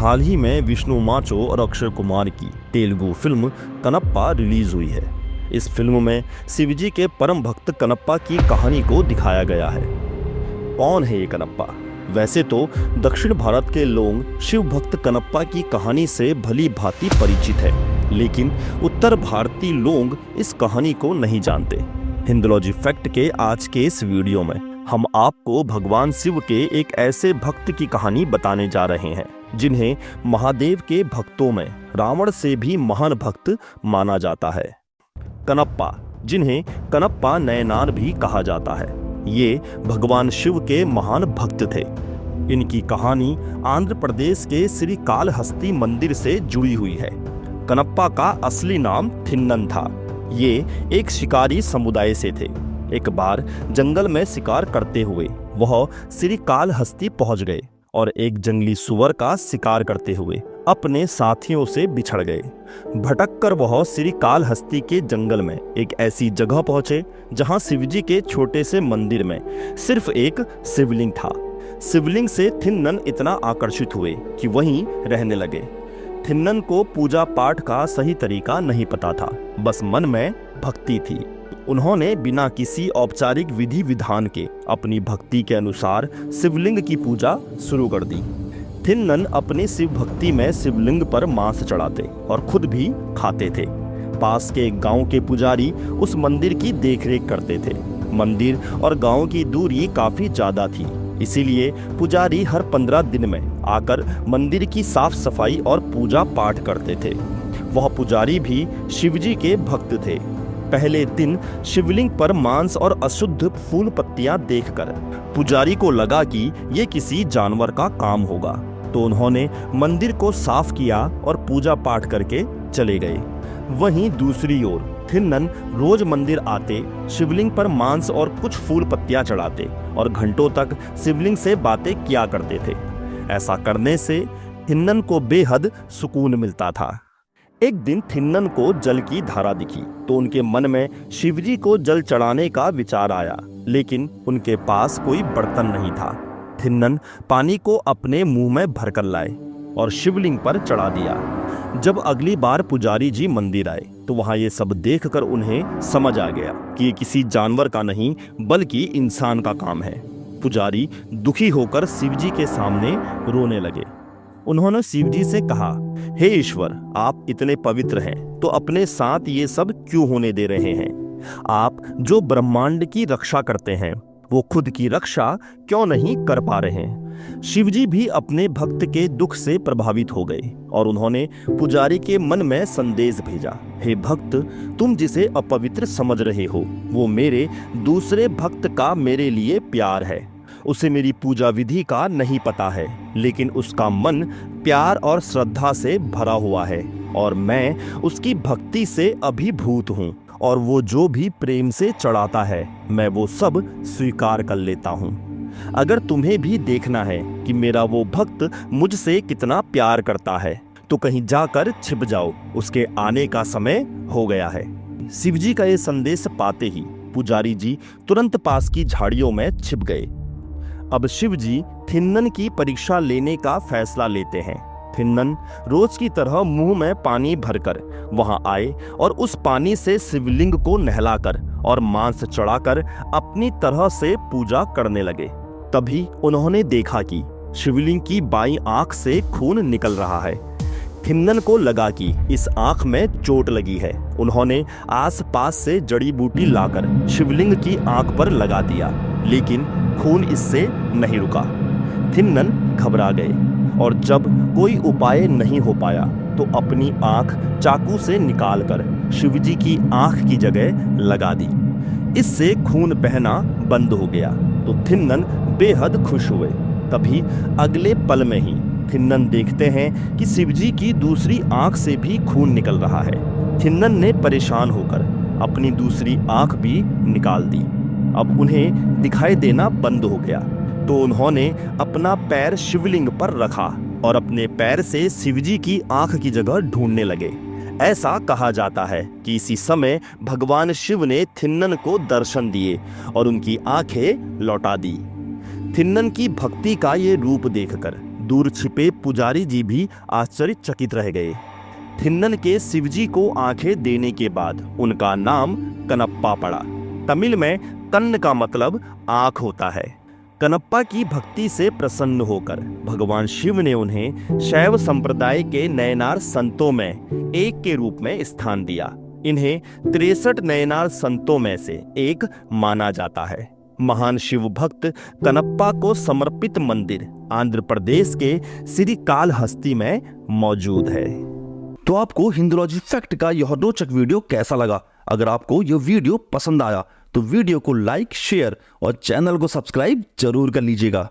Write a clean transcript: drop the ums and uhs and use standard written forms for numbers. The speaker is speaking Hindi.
हाल ही में विष्णु माचो और अक्षय कुमार की तेलुगु फिल्म कनप्पा रिलीज हुई है। इस फिल्म में शिवजी के परम भक्त कनप्पा की कहानी को दिखाया गया है। कौन है ये कनप्पा? वैसे तो दक्षिण भारत के लोग शिव भक्त कनप्पा की कहानी से भली भांति परिचित है, लेकिन उत्तर भारतीय लोग इस कहानी को नहीं जानते। हिंदुलॉजी फैक्ट के आज के इस वीडियो में हम आपको भगवान शिव के एक ऐसे भक्त की कहानी बताने जा रहे हैं जिन्हें महादेव के भक्तों में रावण से भी महान भक्त माना जाता है। कनप्पा, जिन्हें कनप्पा नयनार भी कहा जाता है, ये भगवान शिव के महान भक्त थे। इनकी कहानी आंध्र प्रदेश के श्री कालहस्ती मंदिर से जुड़ी हुई है। कनप्पा का असली नाम थिन्नन था। ये एक शिकारी समुदाय से थे। एक बार जंगल में शिकार करते हुए वह श्री कालहस्ती पहुंच गए और एक जंगली सुअर का शिकार करते हुए अपने साथियों से बिछड़ गए। भटक कर वह श्री कालहस्ती के जंगल में एक ऐसी जगह पहुंचे जहां शिवजी के छोटे से मंदिर में सिर्फ एक शिवलिंग था। शिवलिंग से थिन्नन इतना आकर्षित हुए कि वहीं रहने लगे। थिन्नन को पूजा पाठ का सही तरीका नहीं पता था, बस मन में भक्ति थी। उन्होंने बिना किसी औपचारिक विधि विधान के अपनी भक्ति के अनुसार शिवलिंग की पूजा शुरू कर दी। थिन्नन अपनी शिव भक्ति में शिवलिंग पर मांस चढ़ाते और खुद भी खाते थे। पास के एक गांव के पुजारी उस मंदिर की देखरेख करते थे। मंदिर और गांव की दूरी काफी ज्यादा थी, इसीलिए पुजारी हर 15 दिन में आकर मंदिर की साफ सफाई और पूजा पाठ करते थे। वह पुजारी भी शिवजी के भक्त थे। पहले दिन शिवलिंग पर मांस और अशुद्ध फूल पत्तियां देखकर पुजारी को लगा कि ये किसी जानवर का काम होगा, तो उन्होंने मंदिर को साफ किया और पूजा पाठ करके चले गए। वहीं दूसरी ओर थिन्नन रोज मंदिर आते, शिवलिंग पर मांस और कुछ फूल पत्तियां चढ़ाते और घंटों तक शिवलिंग से बातें किया करते थे। ऐसा करने से थिन्नन को बेहद सुकून मिलता था। एक दिन थिन्नन को जल की धारा दिखी तो उनके मन में शिवजी को जल चढ़ाने का विचार आया, लेकिन उनके पास कोई बर्तन नहीं था। थिन्नन पानी को अपने मुंह में भरकर लाए और शिवलिंग पर चढ़ा दिया। जब अगली बार पुजारी जी मंदिर आए तो वहां ये सब देखकर उन्हें समझ आ गया कि ये किसी जानवर का नहीं बल्कि इंसान का काम है। पुजारी दुखी होकर शिवजी के सामने रोने लगे। उन्होंने शिवजी से कहा, हे ईश्वर, आप इतने पवित्र हैं तो अपने साथ ये सब क्यों होने दे रहे हैं? आप जो ब्रह्मांड की रक्षा करते हैं वो खुद की रक्षा क्यों नहीं कर पा रहे हैं? शिवजी भी अपने भक्त के दुख से प्रभावित हो गए और उन्होंने पुजारी के मन में संदेश भेजा, हे भक्त, तुम जिसे अपवित्र समझ रहे हो वो मेरे दूसरे भक्त का मेरे लिए प्यार है। उसे मेरी पूजा विधि का नहीं पता है, लेकिन उसका मन प्यार और श्रद्धा से भरा हुआ है और मैं उसकी भक्ति से अभिभूत हूँ, और वो जो भी प्रेम से चढ़ाता है मैं वो सब स्वीकार कर लेता हूँ। अगर तुम्हें भी देखना है कि मेरा वो भक्त मुझसे कितना प्यार करता है तो कहीं जाकर छिप जाओ, उसके आने का समय हो गया है। शिवजी का ये संदेश पाते ही पुजारी जी तुरंत पास की झाड़ियों में छिप गए। अब शिवजी थिन्नन की परीक्षा लेने का फैसला लेते हैं। थिन्नन रोज की तरह मुंह में पानी भरकर वहां आए और उस पानी से शिवलिंग को नहलाकर और मांस चढ़ाकर अपनी तरह से पूजा करने लगे। तभी उन्होंने देखा कि शिवलिंग की बाईं आंख से खून निकल रहा है। थिन्नन को लगा कि इस आंख में चोट लगी है। उन्होंने आसपास से जड़ी बूटी लाकर शिवलिंग की आंख पर लगा दिया, लेकिन खून इससे नहीं रुका। थिन्नन घबरा गए और जब कोई उपाय नहीं हो पाया तो अपनी आंख चाकू से निकालकर शिवजी की आंख की जगह लगा दी। इससे खून बहना बंद हो गया तो थिन्नन बेहद खुश हुए। तभी अगले पल में ही थिन्नन देखते हैं कि शिवजी की दूसरी आंख से भी खून निकल रहा है। थिन्नन ने परेशान होकर अपनी दूसरी आंख भी निकाल दी। अब उन्हें दिखाई देना बंद हो गया तो उन्होंने अपना पैर शिवलिंग पर रखा और अपने पैर से शिवजी की आंख की जगह ढूंढने लगे। ऐसा कहा जाता है कि इसी समय भगवान शिव ने थिन्नन को दर्शन दिए और उनकी आंखें लौटा दी। थिन्नन की भक्ति का ये रूप देखकर दूर छिपे पुजारी जी भी आश्चर्यचकित रह गए। थिन्नन के शिवजी को आंखें देने के बाद उनका नाम कनप्पा पड़ा। तमिल में कन्न का मतलब आंख होता है। कनप्पा की भक्ति से प्रसन्न होकर भगवान शिव ने उन्हें शैव संप्रदाय के नयनार संतों में एक के रूप में स्थान दिया। इन्हें 63 नयनार संतों में से एक माना जाता है। महान शिव भक्त कनप्पा को समर्पित मंदिर आंध्र प्रदेश के श्रीकालहस्ती में मौजूद है। तो आपको हिंदुलॉजी फैक्ट का यह रोचक वीडियो कैसा लगा? अगर आपको यह वीडियो पसंद आया तो वीडियो को लाइक, शेयर और चैनल को सब्सक्राइब जरूर कर लीजिएगा।